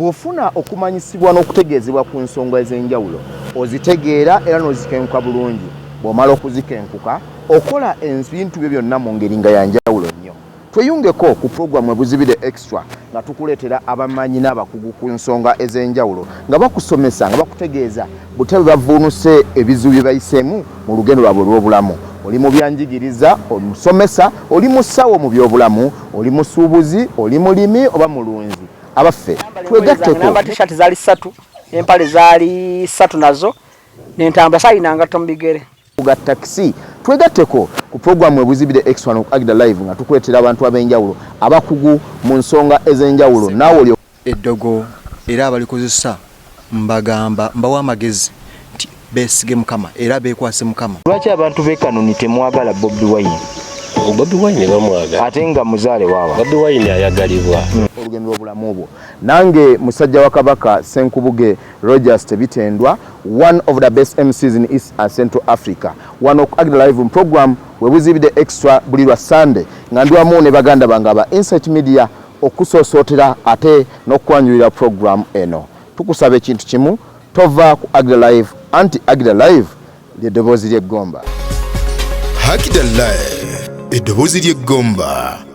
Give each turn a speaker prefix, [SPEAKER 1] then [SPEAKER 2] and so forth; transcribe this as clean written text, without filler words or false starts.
[SPEAKER 1] Bw'ofuna okumanyisibwa n'okutegeezebwa ku nsonga ez'enjawulo ozitegeera era n'ozikenkuka bulungi. Bw'omala okuzikenkuka okola ebintu byo byonna mu ngeri nga ya njawulo nnyo. Tweyungeko ku programu Webuzibidde Extra nga tukuleetera abamanyi n'abakugu ku nsonga ez'enjawulo nga bakusomesa nga bakutegeeza butebe bavuunuse ebizibu bye bayiseemu mu lugendo lwabwe olw'obulamu. Oli mu byanjigiriza, omusomesa, oli musawo mu by'obulamu, oli musuubuzi, oli mulimi oba mulunzi. Abaffe twegatteko.
[SPEAKER 2] Namba t-shirt zaali 3, empale zaali 3 nazo, n'entambula saalina ngatto mu bigere.
[SPEAKER 1] Ga taxi twegatteko ku programu Webuzibidde Extra no AGDALIVE nga tukuleetera abantu ab'enjawulo abakugu mu nsonga ez'enjawulo naawe oli
[SPEAKER 3] eddogo era abalikozesa mbagamba mbawa amagezi nti beesige Mukama era beekwase Mukama.
[SPEAKER 1] Lwaki abantu b'ekanoni temwagala Bobi Wine?
[SPEAKER 4] Bobi Wine bamwagala
[SPEAKER 1] ate nga muzaale waaba.
[SPEAKER 4] Bobi Wine ayagalibwa
[SPEAKER 1] olugendo lw'obulamu obwo. Nange musajja wa Kabaka Senkubuge Rogers Tebitendwa, one of the best MCs in East and Central Africa. One of AGDALIVE program Webuzibidde Extra buli lwa Sunday nga ndi wamu ne baganda bange aba Insight Media okusosootera ate n'okwanjulira program eno. Tukusaba ekintu kimu, tova ku AGDALIVE anti AGDALIVE ly'eddoboozi ly'eggomba.
[SPEAKER 5] AGDALIVE eddoboozi ly'eggomba.